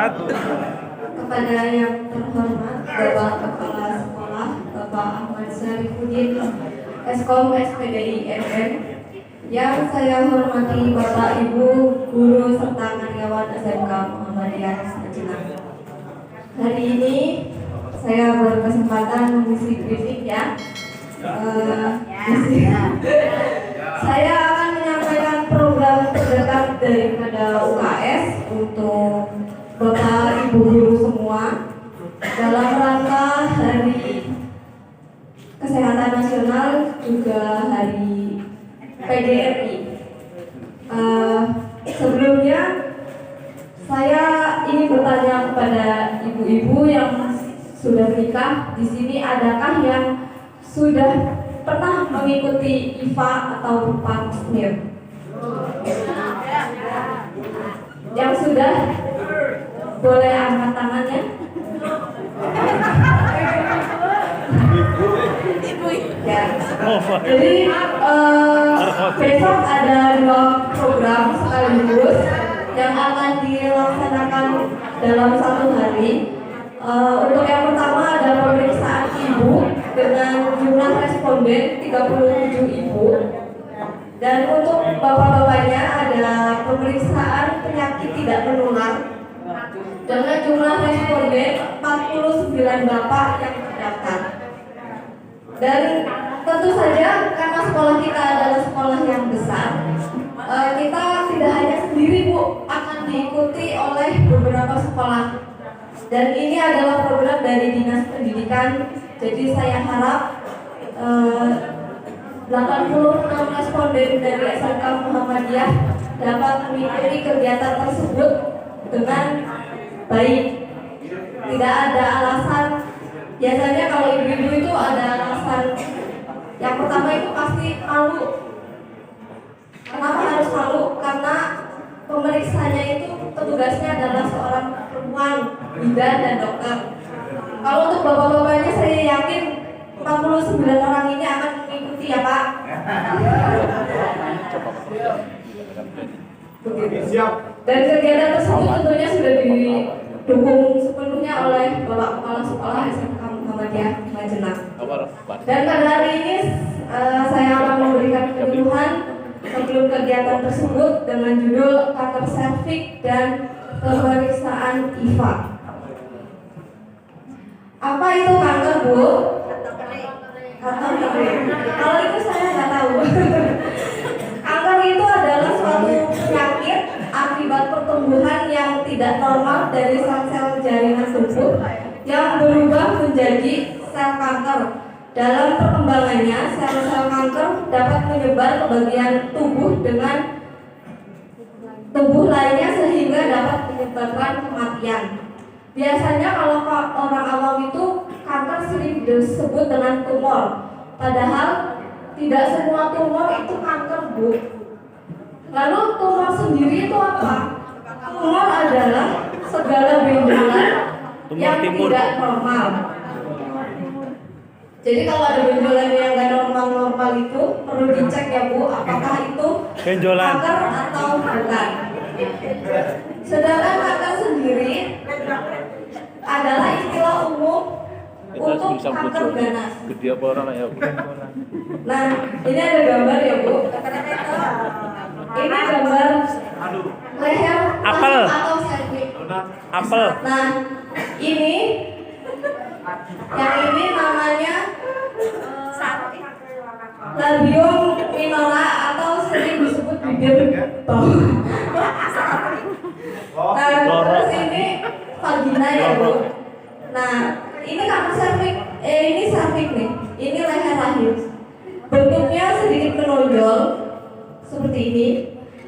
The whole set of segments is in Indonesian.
Selamat. Kepada yang terhormat Bapak Kepala Sekolah Bapak Ahmad Syarifuddin Eskom SPDI MM, yang saya hormati Bapak Ibu guru serta karyawan SMK Muhammadiyah Majenang. Hari ini saya berkesempatan mengisi briefing ya. Saya akan menyampaikan program terdekat daripada UKS untuk Bapak Ibu guru semua dalam rangka Hari Kesehatan Nasional juga Hari PDRI. Sebelumnya saya ingin bertanya kepada ibu-ibu yang sudah menikah di sini, adakah yang sudah pernah mengikuti IFA atau Pap Smear? Yang sudah boleh angkat tangannya. Ya. Jadi besok ada 2 program sekaligus yang akan dilaksanakan dalam 1 hari. Untuk yang pertama ada pemeriksaan ibu dengan jumlah responden 37 ibu. Dan untuk bapak-bapaknya ada pemeriksaan penyakit tidak menular dengan jumlah responden 49 bapak yang terdaftar. Dan tentu saja karena sekolah kita adalah sekolah yang besar, kita tidak hanya sendiri Bu, akan diikuti oleh beberapa sekolah. Dan ini adalah program dari Dinas Pendidikan. Jadi saya harap 86 responden dari SMK Muhammadiyah dapat mengikuti kegiatan tersebut dengan baik. Tidak ada alasan. Biasanya kalau ibu-ibu itu ada alasan. Yang pertama itu pasti malu. Kenapa harus malu? Karena pemeriksanya itu petugasnya adalah seorang perempuan, bidan dan dokter. Kalau untuk bapak-bapaknya saya yakin 49 orang ini akan mengikuti ya Pak. Dan kegiatan tersebut tentunya sudah didukung sepenuhnya oleh Bapak Kepala Sekolah SMK Muhammadiyah Majenang. Dan pada hari ini saya akan memberikan penyuluhan sebelum kegiatan tersebut dengan judul kanker serviks dan pemeriksaan IFA. Apa itu kanker, Bu? Kanker. Kalau itu saya nggak tahu. Kanker itu adalah suatu penyakit akibat pertumbuhan yang tidak normal dari sel-sel jaringan tubuh yang berubah menjadi sel kanker. Dalam perkembangannya, sel-sel kanker dapat menyebar ke bagian tubuh dengan tubuh lainnya sehingga dapat menyebabkan kematian. Biasanya kalau orang awam itu kanker sering disebut dengan tumor. Padahal tidak semua tumor itu kanker, Bu. Lalu tumor sendiri itu apa? Tumor adalah segala benjolan yang tidak normal. Jadi kalau ada benjolan yang nggak normal itu perlu dicek ya Bu, apakah itu benjolan kanker atau bukan. Sedangkan kanker sendiri adalah istilah umum untuk kanker ganas. Gede apa orang ya? Nah, ini ada gambar ya Bu. Ini gambar leher apel atau serviks. Apel. Nah, ini yang ini namanya labium minora atau sering disebut bibir bawah. Nah, terus ini vagina ya Bu. Nah, ini kanker serviks. Ini serviks nih. Ini leher rahim. Bentuknya sedikit menonjol seperti ini.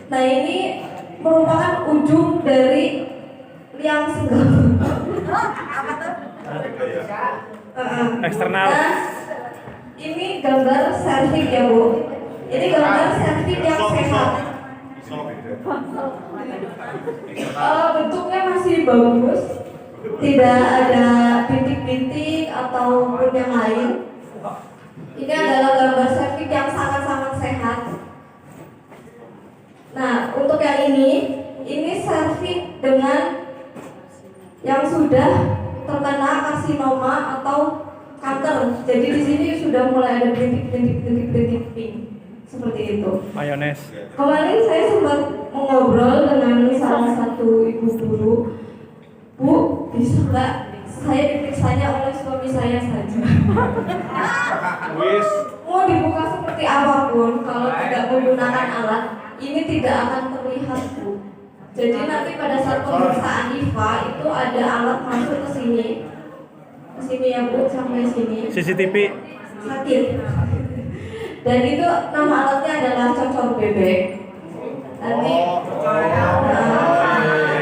Nah, ini merupakan ujung dari liang senggama. Apa tuh? Eksternal. Nah, ini gambar serviks ya Bu. Ini gambar serviks yang sehat. Bentuknya masih bagus, tidak ada bintik-bintik ataupun yang lain. Ini adalah gambar serviks yang sangat-sangat sehat. Nah, untuk yang ini serviks dengan yang sudah terkena karsinoma atau kanker. Jadi di sini sudah mulai ada bintik pink seperti itu. Mayones. Kemarin saya sempat mengobrol dengan salah satu ibu guru. Bu, bisa nggak saya diperiksanya oleh suami saya saja? Mau dibuka seperti apapun, kalau tidak menggunakan alat, ini tidak akan terlihat, Bu. Jadi nanti pada saat pemeriksaan IVA itu ada alat masuk ke sini ya Bu, sampai sini. CCTV. Sakit. Dan itu nama alatnya adalah cocor bebek. Nanti,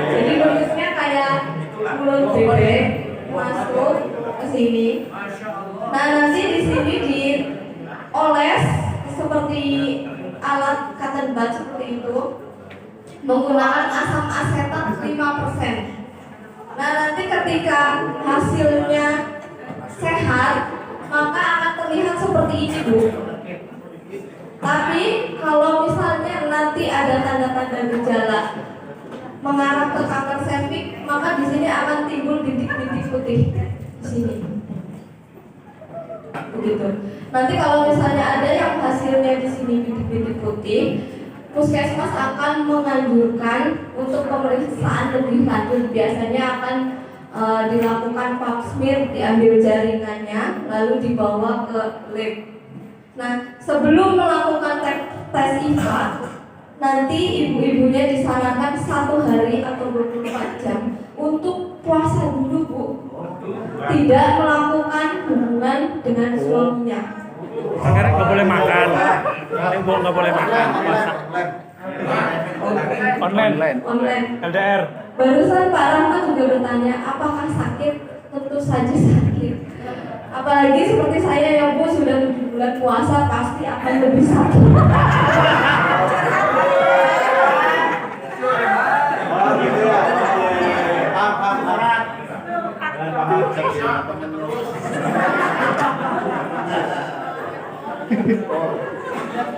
jadi bentuknya kayak mulut bebek masuk ke sini. Nah nanti di sini dioles seperti alat cotton bud seperti itu menggunakan asam asetat 5%. Nah nanti ketika hasilnya sehat maka akan terlihat seperti ini, Bu. Tapi kalau misalnya nanti ada tanda-tanda gejala mengarah ke kanker serviks, maka di sini akan timbul bintik-bintik putih di sini. Begitu. Nanti kalau misalnya ada yang hasilnya di sini bintik-bintik putih, puskesmas akan menganjurkan untuk pemeriksaan lebih lanjut. Biasanya akan dilakukan pap smear, diambil jaringannya, lalu dibawa ke lab. Nah, sebelum melakukan tes IVA, nanti ibu-ibunya disarankan 1 hari atau 24 jam untuk puasa dulu, Bu. Tidak melakukan hubungan dengan suaminya. Sekarang nggak boleh makan. Ibu nggak boleh makan. Puasa. Online. LDR. Barusan Pak Rahmat juga bertanya, apakah sakit? Tentu saja sakit. Apalagi seperti saya yang Bu sudah 7 bulan puasa pasti akan lebih sakit.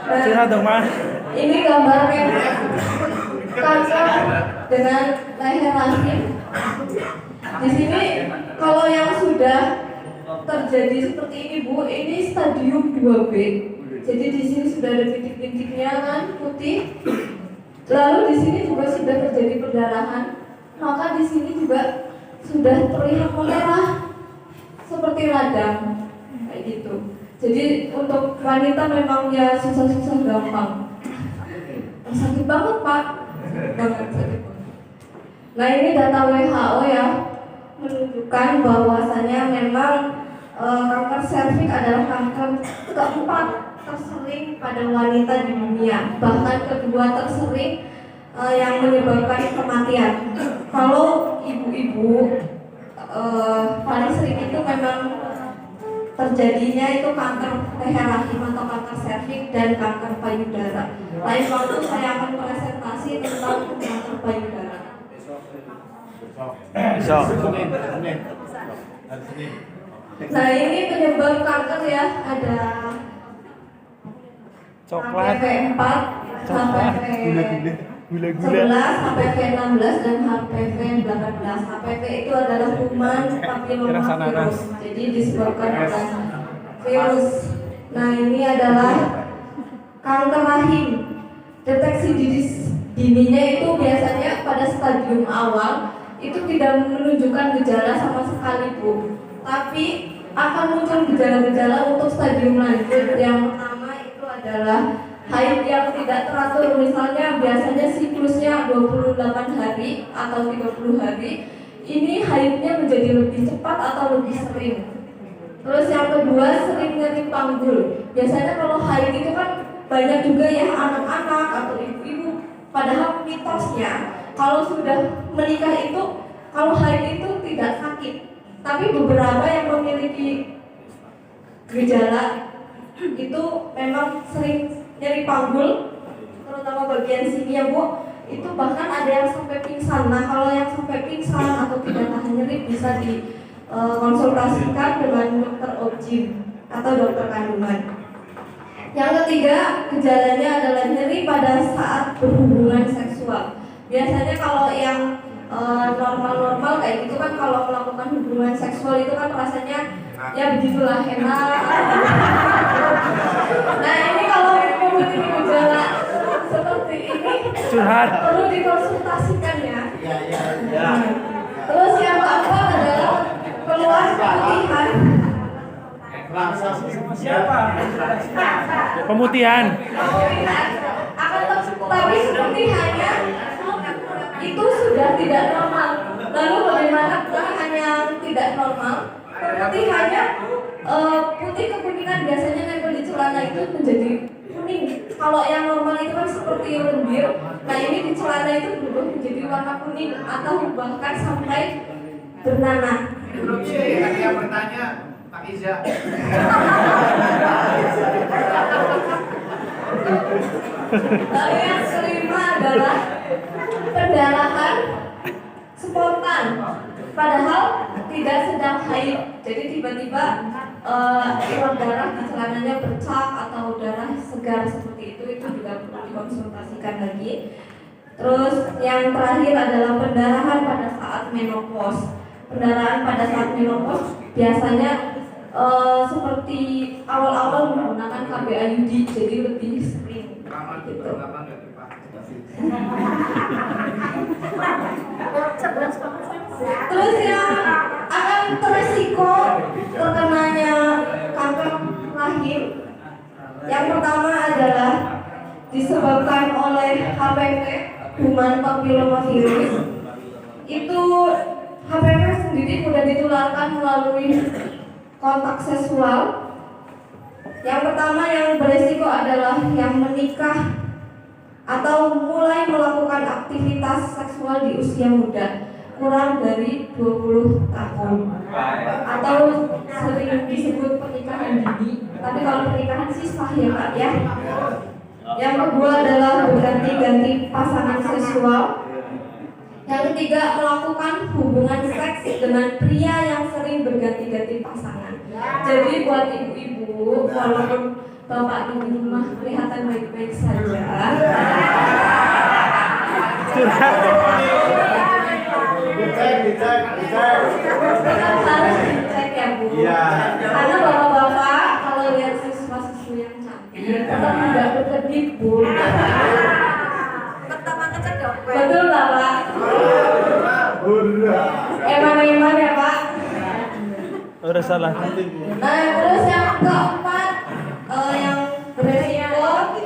Curhat dong, Mas. Ini gambar kanker dengan leher rahim. Di sini kalau yang sudah terjadi seperti ini, Bu, ini stadium 2B. Jadi di sini sudah ada bintik-bintiknya kan, putih. Lalu di sini juga sudah terjadi perdarahan. Maka di sini juga sudah terlihat merah seperti radang kayak gitu. Jadi untuk wanita memang ya susah-susah gampang. Sakit banget, Pak. Banget sakit. Nah ini data WHO ya menunjukkan bahwasannya memang kanker serviks adalah kanker keempat tersering pada wanita di dunia, bahkan kedua tersering yang menyebabkan kematian. Kalau ibu-ibu paling sering itu memang terjadinya itu kanker leher rahim atau kanker serviks dan kanker payudara. Lain waktu saya akan presentasi tentang kanker payudara. Nah ini penyebab kanker ya, ada Coklat. HPV 4, HPV 11, HPV 16 dan HPV 18. HPV itu adalah kuman papillomavirus. Jadi disebabkan oleh virus. Nah ini adalah kanker rahim. Deteksi dininya itu biasanya pada stadium awal itu tidak menunjukkan gejala sama sekali, Bu. Tapi akan muncul gejala-gejala untuk stadium lanjut. Yang pertama itu adalah haid yang tidak teratur. Misalnya biasanya siklusnya 28 hari atau 30 hari. Ini haidnya menjadi lebih cepat atau lebih sering. Terus yang kedua, sering nyeri panggul. Biasanya kalau haid itu kan banyak juga ya anak-anak atau ibu-ibu. Padahal mitosnya kalau sudah menikah itu, kalau haid itu tidak sakit. Tapi beberapa yang memiliki gejala itu memang sering nyeri panggul, terutama bagian sini ya, Bu. Itu bahkan ada yang sampai pingsan. Nah kalau yang sampai pingsan atau tidak tahan nyeri bisa dikonsultasikan dengan dokter OB-GYN atau dokter kandungan. Yang ketiga, gejalanya adalah nyeri pada saat berhubungan seksual. Biasanya kalau yang normal-normal kayak gitu kan, kalau melakukan hubungan seksual itu kan rasanya ya begitulah, enak. Nah ini kalau memiliki gejala seperti ini Curhat. perlu dikonsultasikan ya. Terus yang keempat adalah keluar pemutihan. Pemutihan. Akan tapi pemutihannya itu sudah tidak normal. Lalu bagaimana pemutihan yang tidak normal? Pemutihannya putih kekuningan, biasanya nempel di celana itu menjadi kuning. Kalau yang normal itu kan seperti lendir. Nah ini di celana itu berubah menjadi warna kuning atau bahkan sampai bernanah. Tadi yang bertanya Pak Iza. Lalu yang kelima adalah pendarahan spontan, padahal tidak sedang haid. Jadi tiba-tiba uap darah di celananya bercak atau darah segar seperti itu juga perlu dikonsultasikan lagi. Terus yang terakhir adalah pendarahan pada saat menopause. Pendarahan pada saat menopause biasanya seperti awal-awal menggunakan KBAYD, jadi lebih sering gitu. Terus yang akan beresiko terkenanya kanker rahim, yang pertama adalah disebabkan oleh HPV, Human Papillomavirus. Itu HPV sendiri mudah ditularkan melalui kontak seksual. Yang pertama yang beresiko adalah yang menikah atau mulai melakukan aktivitas seksual di usia muda kurang dari 20 tahun atau sering disebut pernikahan dini. Tapi kalau pernikahan sih sah ya Pak ya. Yang kedua adalah berganti-ganti pasangan seksual. Yang ketiga, melakukan hubungan seks dengan pria yang sering berganti-ganti pasangan. Jadi buat ibu-ibu, walaupun bapak di rumah kelihatan baik-baik saja, tetap harus dicek ya Bu. Karena bapak-bapak kalau lihat siswa-siswi yang cantik, tetap tidak berkedip Bu. Betul nggak Pak? Eman-eman ya Pak. Udah salah. Nah terus yang keempat, yang beresiko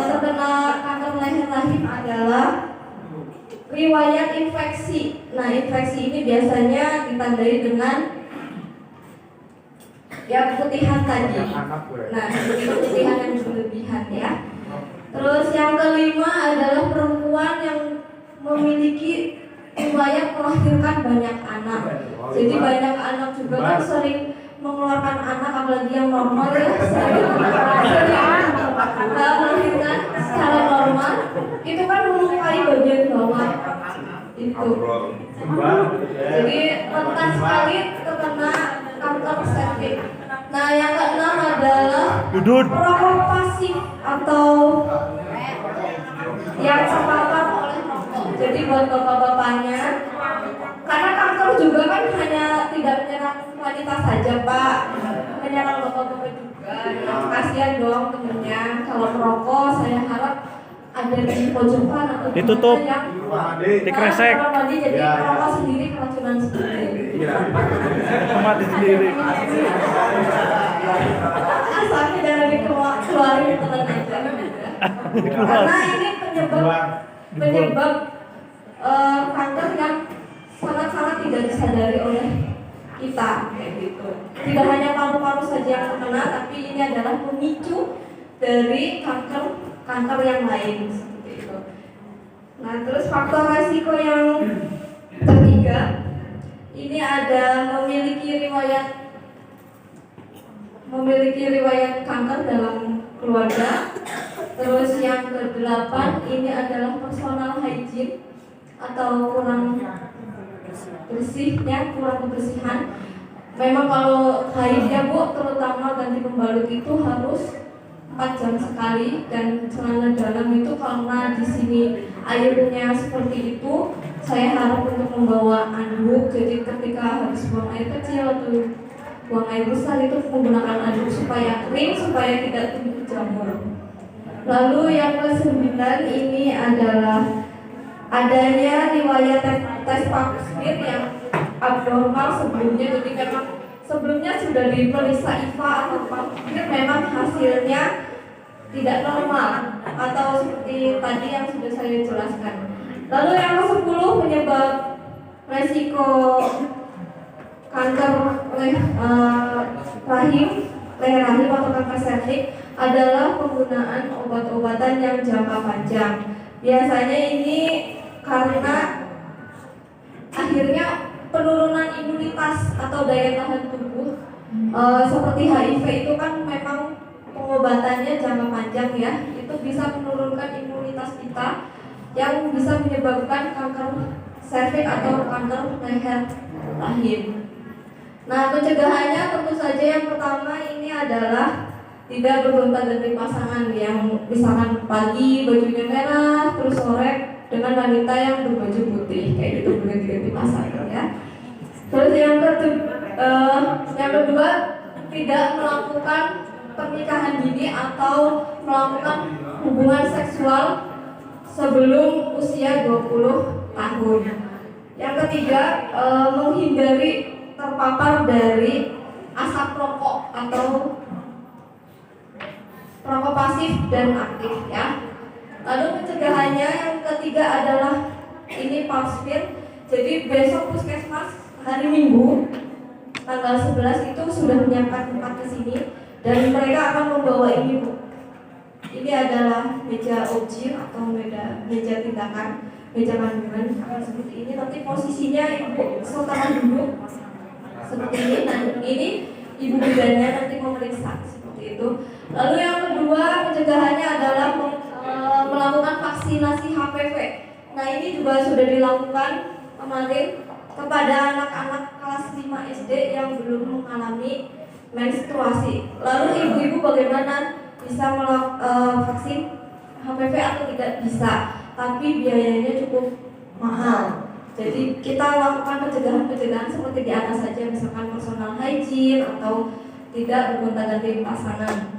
terkena kanker leher rahim adalah riwayat infeksi. Nah infeksi ini biasanya ditandai dengan ya keputihan tadi. Nah keputihan yang berlebihan ya. Terus yang kelima adalah perempuan yang memiliki riwayat melahirkan banyak anak. Jadi banyak anak juga kan sering mengeluarkan anak, apalagi yang normal ya, sering melahirkan secara normal. Itu kan melukai bagian bawah itu. Jadi rentan sekali terkena kanker serviks. Nah yang keenam adalah perokok pasif atau yang terpapar oleh rokok. Jadi buat bapak-bapaknya, karena kanker juga kan hanya tidak menyerang wanita saja Pak, menyerang bapak-bapak juga. Nah, kasihan dong temennya kalau merokok. Saya harap ada di pojokan atau ditutup, yang dikresek. Jadi merokok sendiri keracunan sendiri. Mati sendiri. Asalnya jangan dikeluarin telan aja. Karena ini penyebab kanker yang sangat-sangat tidak disadari oleh kita kayak gitu. Tidak hanya paru-paru saja yang terkena, tapi ini adalah pemicu dari kanker yang lain seperti itu. Nah, terus faktor resiko yang ketiga, ini ada memiliki riwayat kanker dalam keluarga. Terus yang ke-8 ini adalah personal hygiene atau kurang bersihnya, kurang kebersihan. Memang kalau haid ya Bu, terutama ganti pembalut itu harus 4 jam sekali, dan celana dalam itu karena di sini airnya seperti itu saya harap untuk membawa anduk, jadi ketika habis buang air kecil atau buang air besar itu menggunakan anduk supaya kering, supaya tidak tumbuh jamur. Lalu yang ke-9 ini adalah adanya riwayat tes pap smear yang abnormal sebelumnya, jadi memang sebelumnya sudah diperiksa IVA atau pap smear, memang hasilnya tidak normal atau seperti tadi yang sudah saya jelaskan. Lalu yang ke-10 penyebab resiko kanker rahim atau kanker serviks adalah penggunaan obat-obatan yang jangka panjang. Biasanya ini karena akhirnya penurunan imunitas atau daya tahan tubuh, seperti HIV itu kan memang pengobatannya jangka panjang ya, itu bisa menurunkan imunitas kita yang bisa menyebabkan kanker serviks atau kanker leher rahim. Nah, pencegahannya tentu saja yang pertama ini adalah tidak bergonta-ganti pasangan, yang misalkan pagi bajunya merah terus sore dengan wanita yang berbaju putih, kayak gitu, berganti-ganti pasangan ya. Terus yang kedua tidak melakukan pernikahan dini atau melakukan hubungan seksual sebelum usia 20 tahun. Yang ketiga, menghindari terpapar dari asap rokok atau rokok pasif dan aktif ya. Lalu pencegahannya yang ketiga adalah ini pap smear. Jadi besok puskesmas hari Minggu tanggal 11 itu sudah menyiapkan tempat ke sini dan mereka akan membawa ini Bu. Ini adalah meja objin atau meja tindakan, meja kandungan seperti ini. Nanti posisinya Ibu setelah duduk seperti ini, dan ini Ibu bidannya nanti memeriksa seperti itu. Lalu yang kedua pencegahannya adalah melakukan vaksinasi HPV. Nah ini juga sudah dilakukan kemarin kepada anak-anak kelas 5 SD yang belum mengalami menstruasi. Lalu ibu-ibu bagaimana bisa vaksin HPV atau tidak bisa, tapi biayanya cukup mahal. Jadi kita lakukan pencegahan-pencegahan seperti di atas saja, misalkan personal hygiene atau tidak bergonta-ganti pasangan.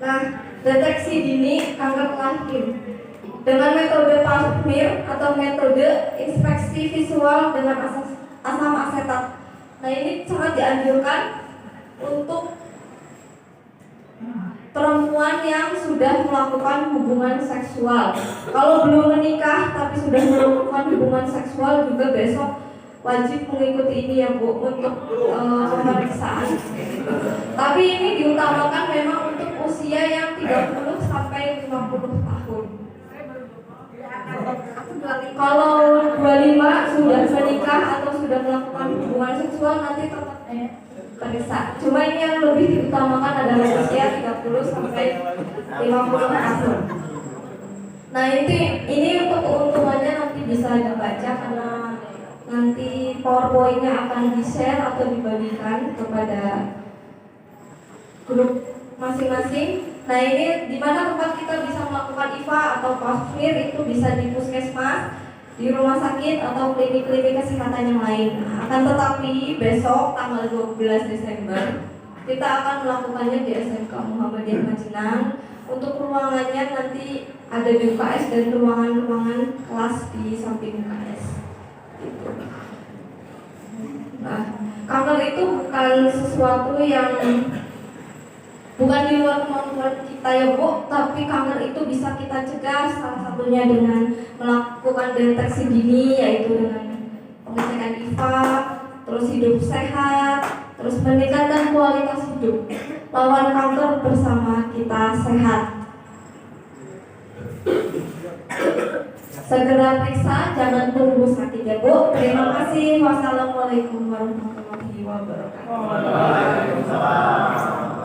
Nah, deteksi dini kanker rahim dengan metode pap smear atau metode inspeksi visual dengan asam asetat. Nah ini sangat dianjurkan untuk perempuan yang sudah melakukan hubungan seksual. Kalau belum menikah tapi sudah melakukan hubungan seksual juga besok wajib mengikuti ini ya Bu, untuk pemeriksaan. Tapi ini diutamakan memang untuk usia yang 30 sampai 50 tahun. Kalau 25 sudah menikah atau sudah melakukan hubungan seksual nanti tetap periksa. Cuma ini yang lebih diutamakan adalah usia 30 sampai 50 tahun. Nah ini untuk keuntungannya nanti bisa dibaca karena nanti PowerPoint-nya akan di-share atau dibagikan kepada grup masing-masing. Nah ini di mana tempat kita bisa melakukan IVA atau pap smear itu bisa di puskesmas, di rumah sakit atau klinik-klinik kesehatan yang lain. Akan tetapi besok tanggal 12 Desember kita akan melakukannya di SMK Muhammadiyah Majenang. Untuk ruangannya nanti ada di UKS dan ruangan-ruangan kelas di samping UKS. Nah, kanker itu bukan sesuatu yang bukan di luar kemampuan kita ya Bu, tapi kanker itu bisa kita cegah salah satunya dengan melakukan deteksi dini, yaitu dengan pengecekan IVA, terus hidup sehat, terus meningkatkan kualitas hidup. Lawan kanker bersama kita sehat. Segera periksa, jangan tunggu sakit ya Bu. Terima kasih. Wassalamualaikum warahmatullahi wabarakatuh. Waalaikumsalam.